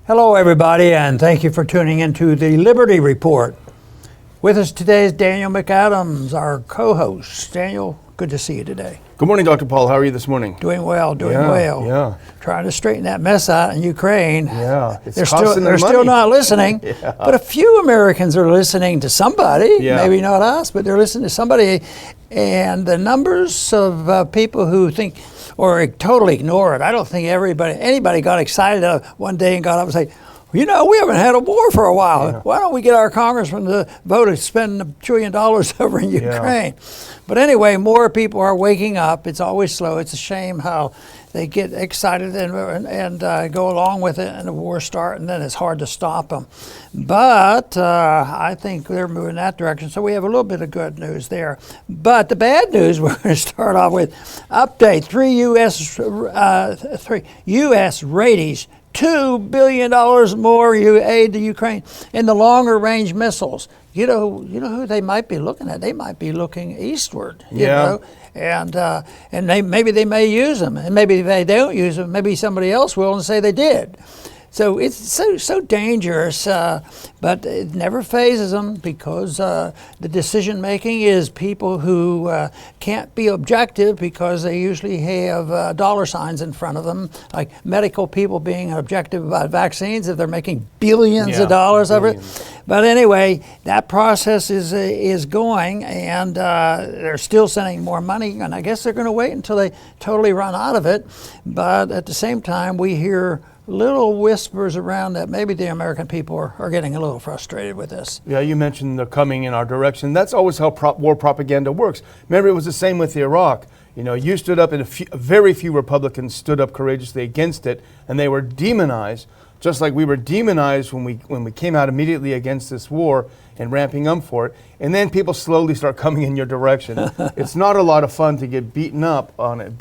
Hello, everybody, and thank you for tuning into the Liberty Report. With us today is Daniel McAdams, our co-host. Daniel, good to see you today. Good morning, Dr. Paul. How are you this morning? Doing well. Yeah. Trying to straighten that mess out in Ukraine. Yeah, They're still not listening, Yeah. but a few Americans are listening to somebody. Yeah. Maybe not us, but they're listening to somebody. And the numbers of people who think or totally ignore it. I don't think anybody got excited one day and got up and say, you know, we haven't had a war for a while. Yeah. Why don't we get our congressman to vote to spend $1 trillion over in Ukraine? Yeah. But anyway, more people are waking up. It's always slow. It's a shame how they get excited and go along with it, and the war starts, and then it's hard to stop them. But I think they're moving that direction. So we have a little bit of good news there. But the bad news we're going to start off with: update: three U.S. raties. $2 billion more aid to Ukraine in the longer range missiles. You know who they might be looking at? They might be looking eastward. You know? And maybe they may use them, and maybe if they don't use them, maybe somebody else will and say they did. So it's so dangerous, but it never phases them because the decision making is people who can't be objective because they usually have dollar signs in front of them, like medical people being objective about vaccines if they're making billions of dollars of it. But anyway, that process is going, and they're still sending more money, and I guess they're going to wait until they totally run out of it. But at the same time, we hear little whispers around that maybe the American people are getting a little frustrated with this. Yeah, you mentioned they're coming in our direction. That's always how war propaganda works. Remember, it was the same with Iraq. You know, you stood up, and very few Republicans stood up courageously against it, and they were demonized, just like we were demonized when we came out immediately against this war and ramping up for it. And then people slowly start coming in your direction. It's not a lot of fun to get beaten up on it,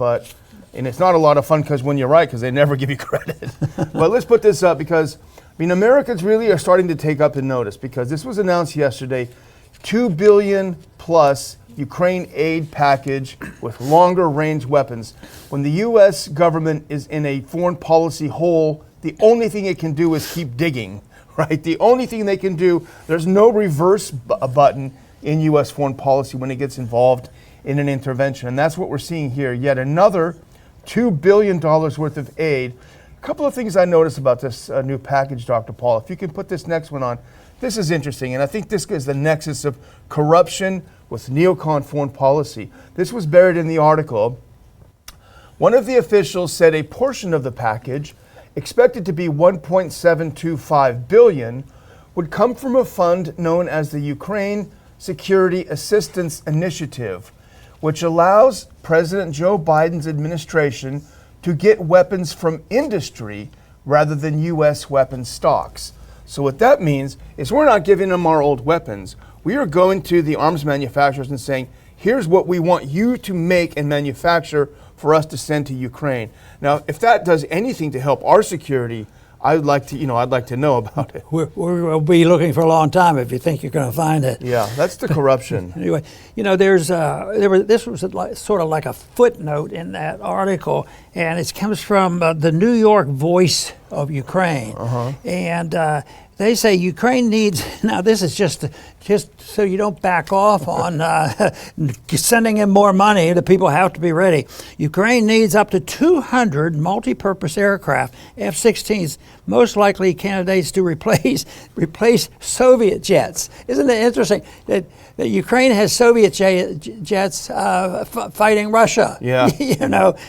and it's not a lot of fun because when you're right, because they never give you credit. But let's put this up because, Americans really are starting to take up the notice because this was announced yesterday, $2 billion plus Ukraine aid package with longer range weapons. When the U.S. government is in a foreign policy hole, the only thing it can do is keep digging, right? The only thing they can do, there's no reverse button in U.S. foreign policy when it gets involved in an intervention. And that's what we're seeing here, yet another $2 billion worth of aid. A couple of things I noticed about this new package, Dr. Paul. If you can put this next one on. This is interesting, and I think this is the nexus of corruption with neocon foreign policy. This was buried in the article. One of the officials said a portion of the package, expected to be $1.725 billion, would come from a fund known as the Ukraine Security Assistance Initiative, which allows President Joe Biden's administration to get weapons from industry rather than U.S. weapons stocks. So what that means is we're not giving them our old weapons. We are going to the arms manufacturers and saying, here's what we want you to make and manufacture for us to send to Ukraine. Now, if that does anything to help our security, I'd like to know about it. We'll be looking for a long time if you think you're going to find it. Yeah, that's the corruption. Anyway, this was sort of like a footnote in that article, and it comes from the New York Voice of Ukraine, and they say Ukraine needs. Now, this is just so you don't back off on sending in more money. The people have to be ready. Ukraine needs up to 200 multi-purpose aircraft, F-16s, most likely candidates to replace Soviet jets. Isn't it interesting that Ukraine has Soviet jets fighting Russia? Yeah.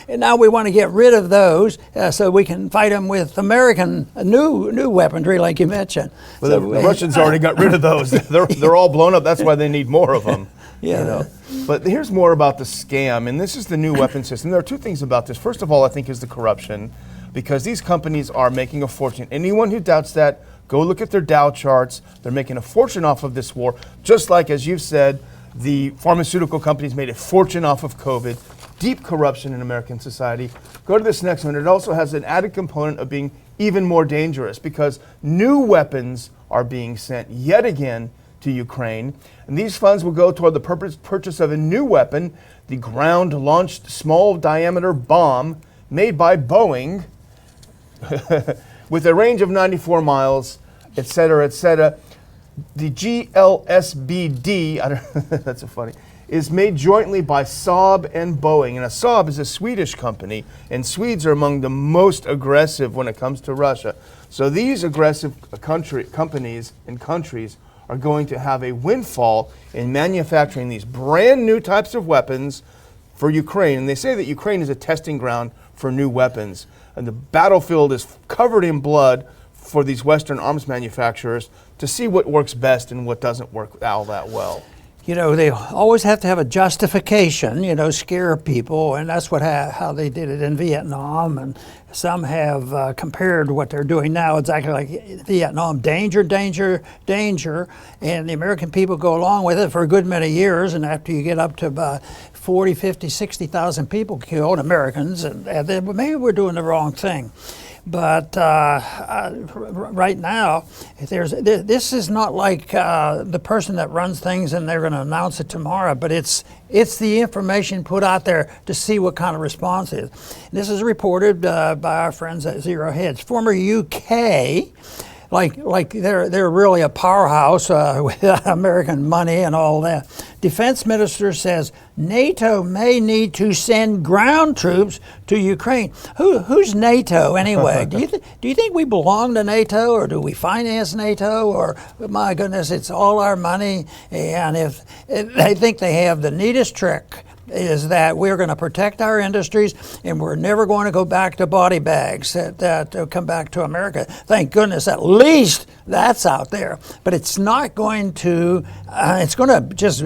And now we want to get rid of those so we can fight them with American new weaponry, like you mentioned. Well, the Russians already got rid of those. They're all blown up. That's why they need more of them. Yeah. But here's more about the scam, and this is the new weapon system. There are two things about this. First of all, I think is the corruption, because these companies are making a fortune. Anyone who doubts that, go look at their Dow charts. They're making a fortune off of this war, just like, as you've said, the pharmaceutical companies made a fortune off of COVID. Deep corruption in American society. Go to this next one. It also has an added component of being even more dangerous because new weapons are being sent yet again to Ukraine. And these funds will go toward the purchase of a new weapon, the ground-launched small-diameter bomb made by Boeing, with a range of 94 miles, et cetera, the GLSBD, that's so funny, is made jointly by Saab and Boeing. And Saab is a Swedish company, and Swedes are among the most aggressive when it comes to Russia. So these aggressive companies and countries are going to have a windfall in manufacturing these brand new types of weapons for Ukraine. And they say that Ukraine is a testing ground for new weapons. And the battlefield is covered in blood for these Western arms manufacturers to see what works best and what doesn't work all that well. You know, they always have to have a justification, you know, scare people, and that's how they did it in Vietnam. And some have compared what they're doing now exactly like Vietnam. Danger, danger, danger. And the American people go along with it for a good many years, and after you get up to about 40, 50, 60,000 people killed, Americans, and then maybe we're doing the wrong thing. But right now, this is not like the person that runs things and they're going to announce it tomorrow, but it's the information put out there to see what kind of response is. This is reported by our friends at Zero Hedge. Former UK, like they're really a powerhouse with American money and all that. Defense minister says NATO may need to send ground troops to Ukraine. Who's NATO anyway? Do you think we belong to NATO, or do we finance NATO, or my goodness, it's all our money? And if they think they have the neatest trick, is that we're going to protect our industries and we're never going to go back to body bags that come back to America. Thank goodness at least that's out there. But it's not going to, it's going to just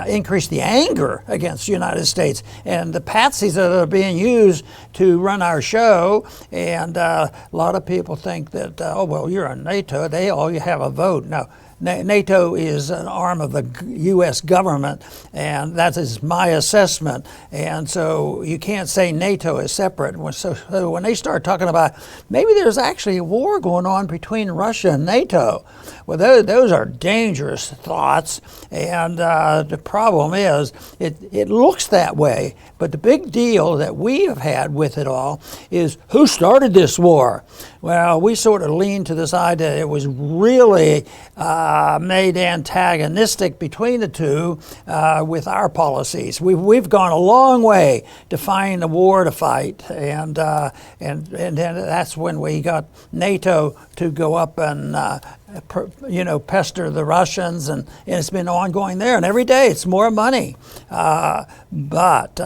increase the anger against the United States and the patsies that are being used to run our show. And a lot of people think that, oh, well, you're in NATO, you have a vote. No. NATO is an arm of the U.S. government, and that is my assessment. And so you can't say NATO is separate. So when they start talking about maybe there's actually a war going on between Russia and NATO, well, those are dangerous thoughts. And the problem is it looks that way. But the big deal that we have had with it all is who started this war? Well, we sort of lean to the side that it was really made antagonistic between the two with our policies. We've gone a long way to find a war to fight, and then that's when we got NATO to go up and pester the Russians, and it's been ongoing there. And every day it's more money. But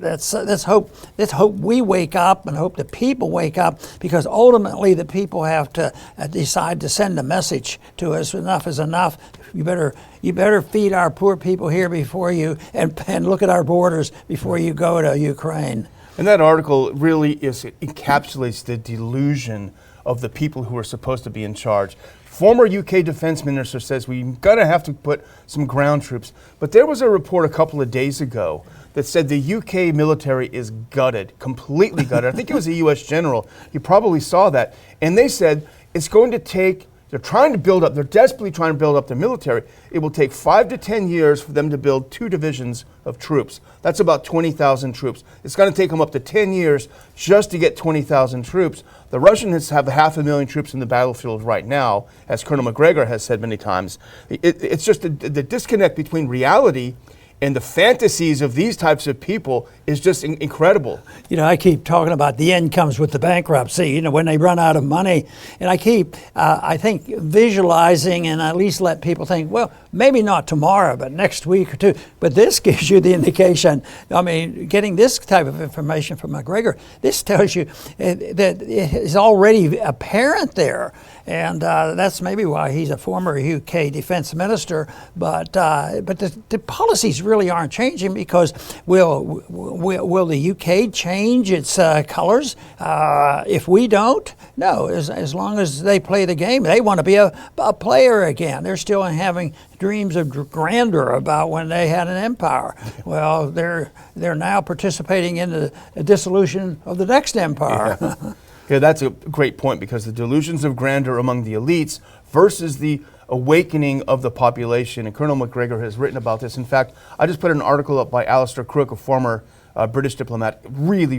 let's hope we wake up and hope the people wake up, because ultimately the people have to decide to send a message to us. Enough is enough. You better feed our poor people here before you and look at our borders before you go to Ukraine. And that article really encapsulates the delusion of the people who are supposed to be in charge. Former UK defense minister says we're going to have to put some ground troops. But there was a report a couple of days ago that said the UK military is gutted, completely gutted. I think it was a US general. You probably saw that. And they said it's going to take, they're desperately trying to build up the military. It will take 5 to 10 years for them to build 2 divisions of troops. That's about 20,000 troops. It's going to take them up to 10 years just to get 20,000 troops. The Russians have 500,000 troops in the battlefield right now, as Colonel McGregor has said many times. It's just the disconnect between reality and the fantasies of these types of people is just incredible. You know, I keep talking about the end comes with the bankruptcy, when they run out of money. And I keep, I think, visualizing and at least let people think, well, maybe not tomorrow, but next week or two. But this gives you the indication. I mean, getting this type of information from McGregor, this tells you that it's already apparent there. And that's maybe why he's a former UK defense minister. But the policies really aren't changing, because will the UK change its colors if we don't? No, as long as they play the game. They want to be a player again. They're still having dreams of grandeur about when they had an empire. Well, they're now participating in the dissolution of the next empire. Yeah. Yeah, that's a great point, because the delusions of grandeur among the elites versus the awakening of the population. And Colonel McGregor has written about this. In fact, I just put an article up by Alistair Crook, a former British diplomat. Really,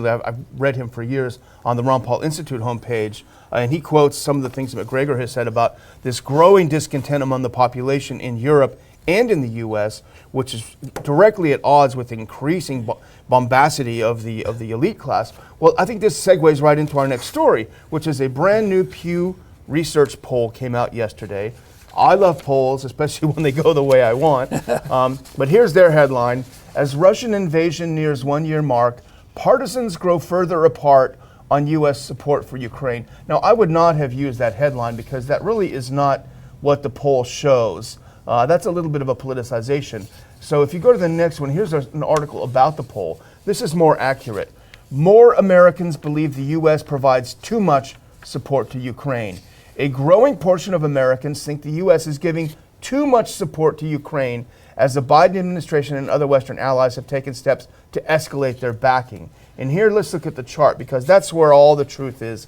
I've read him for years on the Ron Paul Institute homepage, and he quotes some of the things that McGregor has said about this growing discontent among the population in Europe and in the U.S., which is directly at odds with the increasing bombacity of the elite class. Well, I think this segues right into our next story, which is a brand new Pew Research poll came out yesterday. I love polls, especially when they go the way I want. But here's their headline. As Russian invasion nears 1 year mark, partisans grow further apart on U.S. support for Ukraine. Now, I would not have used that headline because that really is not what the poll shows. That's a little bit of a politicization. So if you go to the next one, here's an article about the poll. This is more accurate. More Americans believe the U.S. provides too much support to Ukraine. A growing portion of Americans think the U.S. is giving too much support to Ukraine as the Biden administration and other Western allies have taken steps to escalate their backing. And here, let's look at the chart, because that's where all the truth is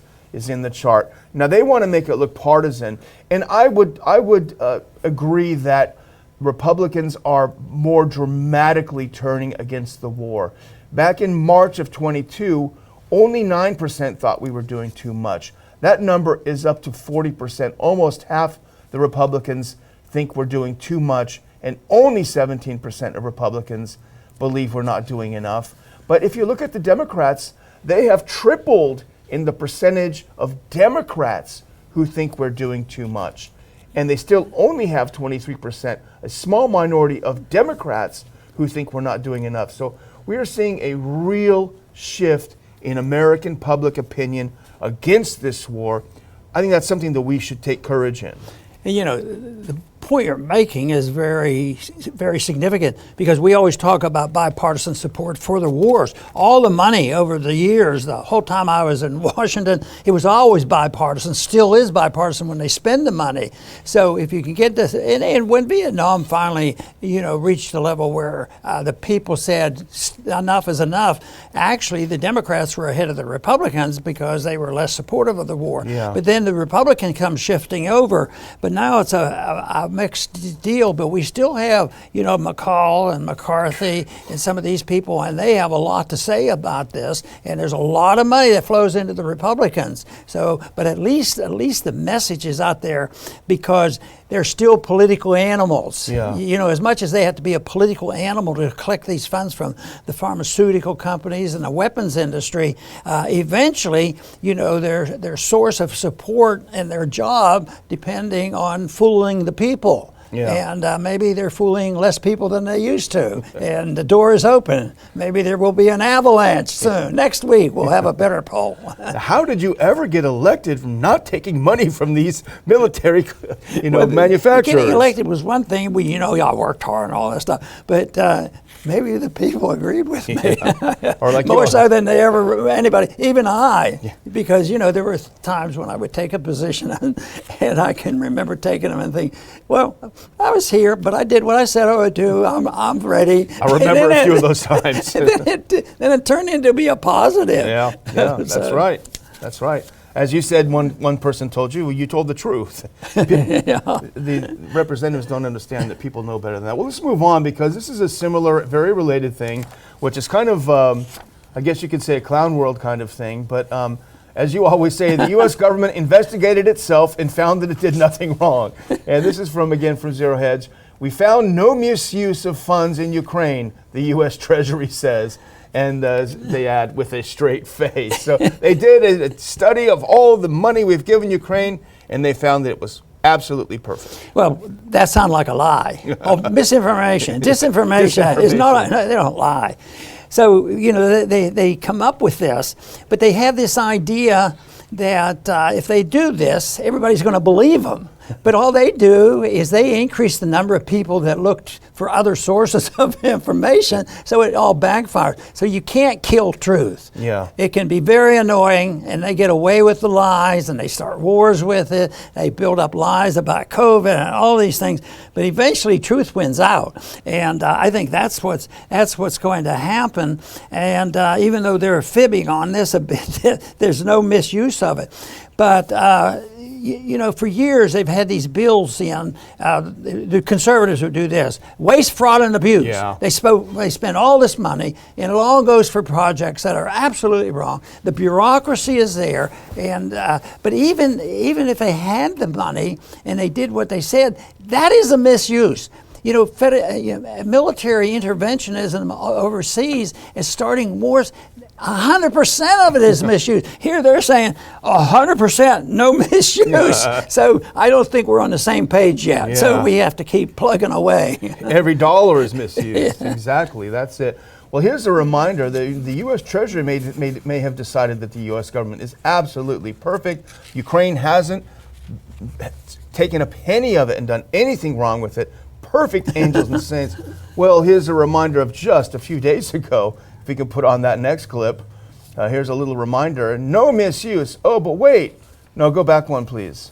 in the chart. Now, they want to make it look partisan, and I would agree that Republicans are more dramatically turning against the war. Back in March of 22, only 9% thought we were doing too much. That number is up to 40%. Almost half the Republicans think we're doing too much, and only 17% of Republicans believe we're not doing enough. But if you look at the Democrats, they have tripled in the percentage of Democrats who think we're doing too much. And they still only have 23%, a small minority of Democrats who think we're not doing enough. So we are seeing a real shift in American public opinion against this war. I think that's something that we should take courage in. And you know, the point you're making is very, very significant, because we always talk about bipartisan support for the wars. All the money over the years, the whole time I was in Washington, it was always bipartisan, still is bipartisan when they spend the money. So if you can get this, and when Vietnam finally, reached the level where the people said enough is enough, actually the Democrats were ahead of the Republicans because they were less supportive of the war. Yeah. But then the Republican comes shifting over, but now it's a mixed deal, but we still have, McCall and McCarthy and some of these people, and they have a lot to say about this, and there's a lot of money that flows into the Republicans. So, but at least the message is out there, because they're still political animals. Yeah. As much as they have to be a political animal to collect these funds from the pharmaceutical companies and the weapons industry, eventually, their source of support and their job depending on fooling the people. Yeah. And maybe they're fooling less people than they used to. And the door is open. Maybe there will be an avalanche soon. Next week, we'll have a better poll. How did you ever get elected from not taking money from these military, manufacturers? Getting elected was one thing. I worked hard and all that stuff. But maybe the people agreed with me. Or like more so than anybody, even I. Yeah. Because, there were times when I would take a position and I can remember taking them and think, well, I was here, but I did what I said I would do. I'm ready. I remember a few of those times. Then it turned into be a positive. Yeah, that's right. That's right. As you said, one person told you, you told the truth. The representatives don't understand that people know better than that. Well, let's move on, because this is a similar, very related thing, which is kind of, I guess you could say, a clown world kind of thing. But as you always say, the U.S. government investigated itself and found that it did nothing wrong. And this is from Zero Hedge. We found no misuse of funds in Ukraine, the U.S. Treasury says. And they add, with a straight face. So they did a study of all the money we've given Ukraine, and they found that it was absolutely perfect. Well, that sounds like a lie. Misinformation. Disinformation is not, they don't lie. So, they come up with this, but they have this idea that if they do this, everybody's going to believe them. But all they do is they increase the number of people that looked for other sources of information, so it all backfires. So you can't kill truth. Yeah. It can be very annoying, and they get away with the lies, and they start wars with it. They build up lies about COVID and all these things. But eventually, truth wins out, and I think that's what's going to happen. And even though they're fibbing on this a bit, there's no misuse of it. But for years they've had these bills in. The conservatives would do this: waste, fraud, and abuse. Yeah. They spend all this money, and it all goes for projects that are absolutely wrong. The bureaucracy is there, and but even if they had the money and they did what they said, that is a misuse. Military interventionism overseas is starting wars. 100% of it is misuse. Here they're saying 100% no misuse. So I don't think we're on the same page yet. Yeah. So we have to keep plugging away. Every dollar is misused. Exactly. That's it. Well, here's a reminder: the U.S. Treasury may have decided that the U.S. government is absolutely perfect. Ukraine hasn't taken a penny of it and done anything wrong with it. Perfect angels and saints. Well, here's a reminder of just a few days ago. If we can put on that next clip. Here's a little reminder. No misuse. Oh, but wait. No, go back one, please.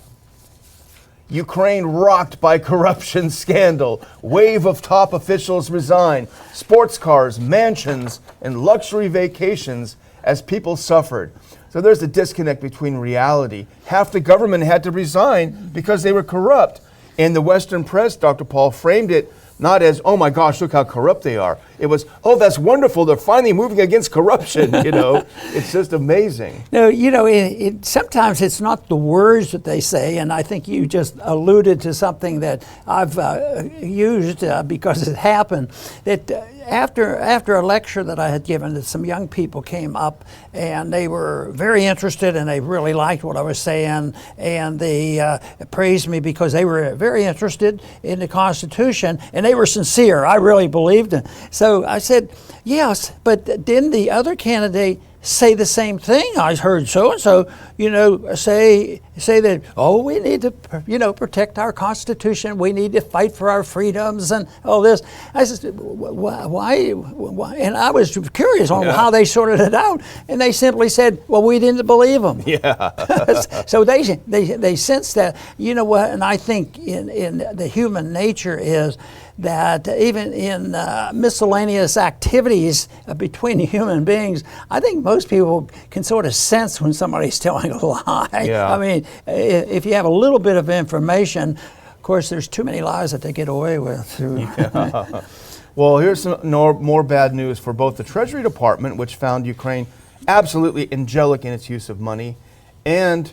Ukraine rocked by corruption scandal. Wave of top officials resign. Sports cars, mansions, and luxury vacations as people suffered. So there's a disconnect between reality. Half the government had to resign because they were corrupt. And the Western press, Dr. Paul, framed it not as, oh my gosh, look how corrupt they are. It was, oh, that's wonderful. They're finally moving against corruption. It's just amazing. No, sometimes it's not the words that they say, and I think you just alluded to something that I've used because it happened. That after a lecture that I had given, that some young people came up and they were very interested and they really liked what I was saying, and they praised me because they were very interested in the Constitution and they were sincere. I really believed it. So I said, yes, but didn't the other candidate say the same thing? I heard so-and-so, say that, oh, we need to, protect our Constitution. We need to fight for our freedoms and all this. I said, why? And I was curious on how they sorted it out. And they simply said, well, we didn't believe them. Yeah. So they sense that, and I think in the human nature is that even in miscellaneous activities between human beings, I think most people can sort of sense when somebody's telling a lie. Yeah. I mean, if you have a little bit of information, of course, there's too many lies that they get away with. Yeah. Well, here's some more bad news for both the Treasury Department, which found Ukraine absolutely angelic in its use of money, and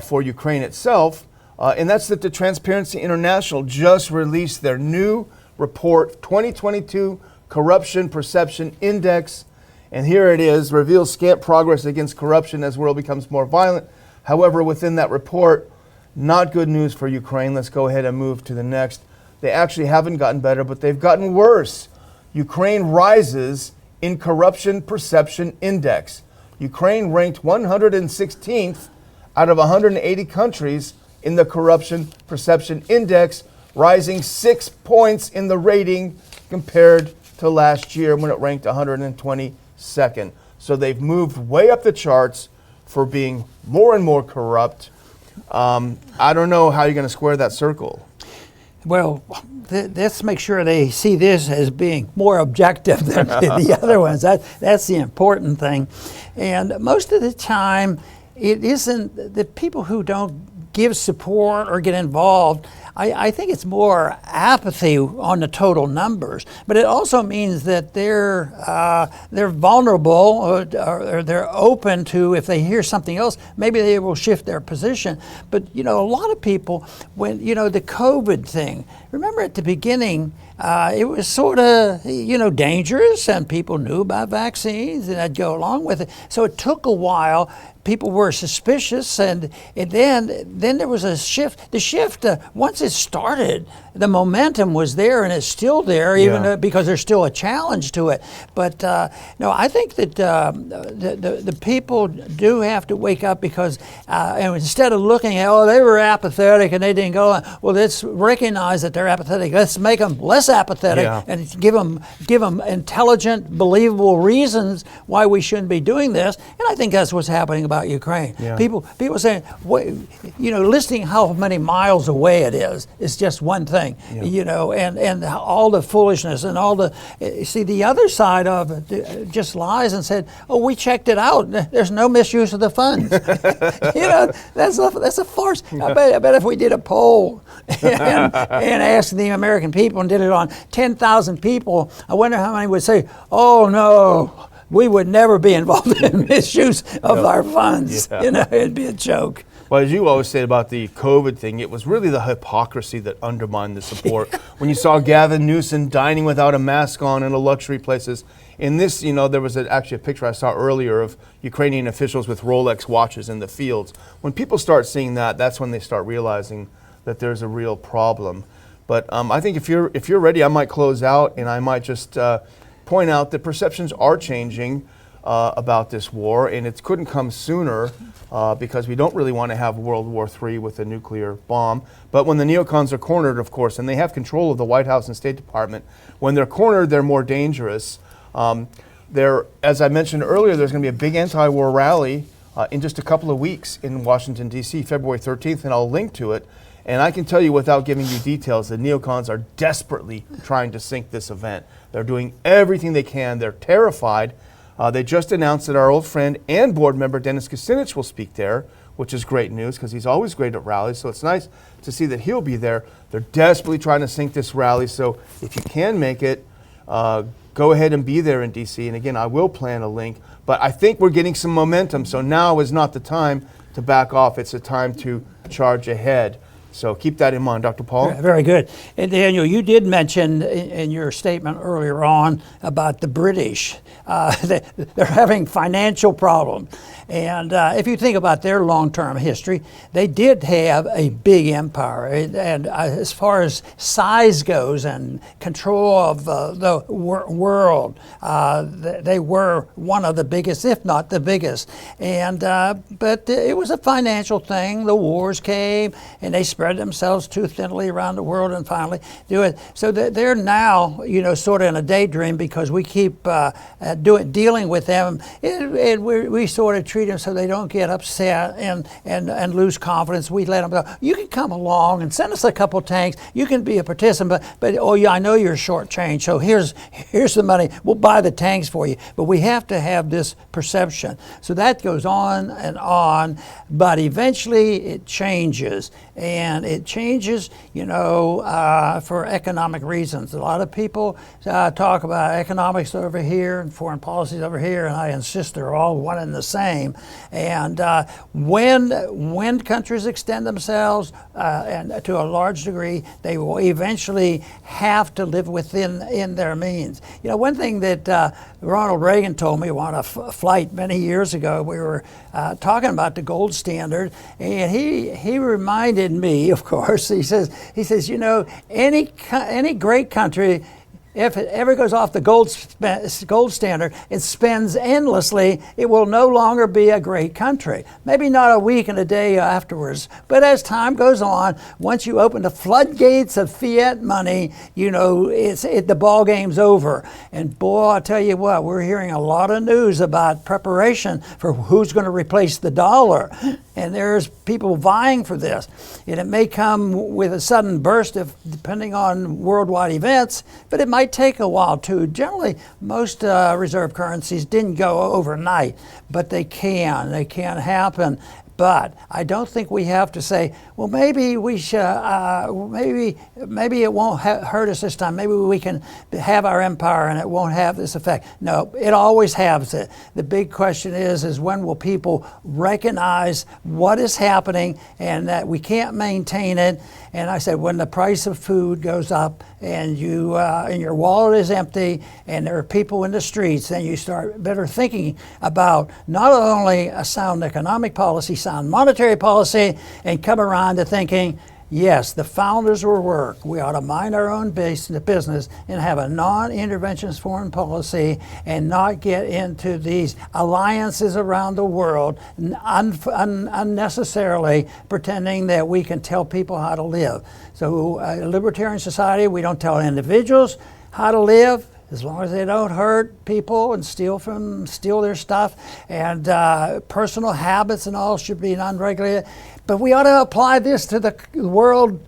for Ukraine itself. And that's that the Transparency International just released their new report, 2022 Corruption Perception Index. And here it is, reveals scant progress against corruption as the world becomes more violent. However, within that report, not good news for Ukraine. Let's go ahead and move to the next. They actually haven't gotten better, but they've gotten worse. Ukraine rises in Corruption Perception Index. Ukraine ranked 116th out of 180 countries in the Corruption Perception Index, rising 6 points in the rating compared to last year when it ranked 122nd. So they've moved way up the charts for being more and more corrupt. I don't know how you're going to square that circle. Well, let's make sure they see this as being more objective than the other ones. That's the important thing. And most of the time, it isn't the people who don't give support or get involved. I think it's more apathy on the total numbers, but it also means that they're vulnerable or they're open to, if they hear something else, maybe they will shift their position. But a lot of people, when the COVID thing, remember at the beginning, it was sort of dangerous, and people knew about vaccines and they'd go along with it. So it took a while. People were suspicious, and then there was a shift. The shift, once it started, the momentum was there, and it's still there, even because there's still a challenge to it. But no, I think that the people do have to wake up, because and instead of looking at, they were apathetic and they didn't go on, well, let's recognize that they're apathetic. Let's make them less less apathetic, and give them intelligent, believable reasons why we shouldn't be doing this. And I think that's what's happening about Ukraine. People saying, listing how many miles away it is just one thing, and all the foolishness and all the, see, the other side of it just lies and said, oh, we checked it out. There's no misuse of the funds. That's a farce. I bet if we did a poll and asked the American people and did it on 10,000 people, I wonder how many would say, oh no, we would never be involved in misuse of our funds. It'd be a joke. Well, as you always say about the COVID thing, it was really the hypocrisy that undermined the support. When you saw Gavin Newsom dining without a mask on in the luxury places. In this, there was actually a picture I saw earlier of Ukrainian officials with Rolex watches in the fields. When people start seeing that, that's when they start realizing that there's a real problem. But I think if you're ready, I might close out and I might just point out that perceptions are changing about this war, and it couldn't come sooner because we don't really want to have World War III with a nuclear bomb. But when the neocons are cornered, of course, and they have control of the White House and State Department, when they're cornered, they're more dangerous. As I mentioned earlier, there's going to be a big anti-war rally in just a couple of weeks in Washington, D.C., February 13th, and I'll link to it. And I can tell you without giving you details, the neocons are desperately trying to sink this event. They're doing everything they can. They're terrified. They just announced that our old friend and board member Dennis Kucinich will speak there, which is great news because he's always great at rallies. So it's nice to see that he'll be there. They're desperately trying to sink this rally. So if you can make it, go ahead and be there in D.C. And again, I will plan a link. But I think we're getting some momentum. So now is not the time to back off. It's a time to charge ahead. So keep that in mind, Dr. Paul. Very good. And Daniel, you did mention in your statement earlier on about the British. They're having financial problems. And if you think about their long-term history, they did have a big empire. And as far as size goes and control of the world, they were one of the biggest, if not the biggest. And but it was a financial thing. The wars came, and they spread themselves too thinly around the world and finally do it. So they're now, sort of in a daydream because we keep dealing with them, and we sort of treat them so they don't get upset and lose confidence. We let them go, you can come along and send us a couple tanks. You can be a participant, but oh yeah, I know you're short change, so here's the money. We'll buy the tanks for you. But we have to have this perception. So that goes on, but eventually it changes. And it changes, for economic reasons. A lot of people talk about economics over here and foreign policies over here, and I insist they're all one and the same. And when countries extend themselves, and to a large degree, they will eventually have to live within their means. One thing that Ronald Reagan told me on a flight many years ago, we were talking about the gold standard, and he reminded me, of course, he says, any great country, if it ever goes off the gold standard, it spends endlessly, it will no longer be a great country. Maybe not a week and a day afterwards, but as time goes on, once you open the floodgates of fiat money, the ball game's over. And boy, I tell you what, we're hearing a lot of news about preparation for who's going to replace the dollar. And there's people vying for this. And it may come with a sudden burst, depending on worldwide events, but it might take a while too. Generally, most reserve currencies didn't go overnight, but they can happen. But I don't think we have to say, well, maybe we should, maybe it won't hurt us this time. Maybe we can have our empire and it won't have this effect. No, it always has it. The big question is when will people recognize what is happening and that we can't maintain it? And I said, when the price of food goes up and and your wallet is empty and there are people in the streets, then you start better thinking about not only a sound economic policy, sound monetary policy, and come around to thinking, Yes, the founders were work. We ought to mind our own business and have a non-interventionist foreign policy and not get into these alliances around the world unnecessarily pretending that we can tell people how to live. So a libertarian society, we don't tell individuals how to live, as long as they don't hurt people and steal their stuff, and personal habits and all should be unregulated. But we ought to apply this to the world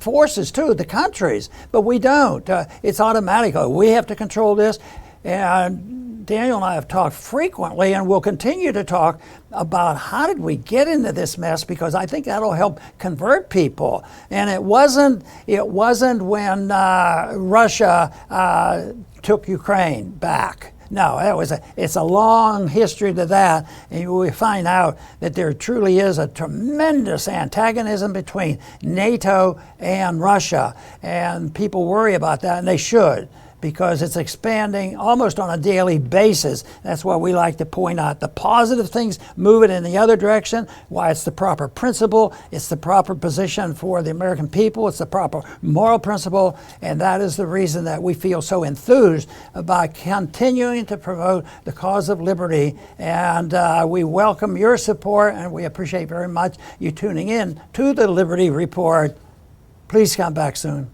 forces too, the countries. But we don't. It's automatic. We have to control this. And Daniel and I have talked frequently, and we'll continue to talk about how did we get into this mess, because I think that'll help convert people. And it wasn't when Russia took Ukraine back. No, it's a long history to that, and we find out that there truly is a tremendous antagonism between NATO and Russia, and people worry about that, and they should, because it's expanding almost on a daily basis. That's why we like to point out the positive things, move it in the other direction, why it's the proper principle, it's the proper position for the American people, it's the proper moral principle, and that is the reason that we feel so enthused about continuing to promote the cause of liberty. And we welcome your support, and we appreciate very much you tuning in to the Liberty Report. Please come back soon.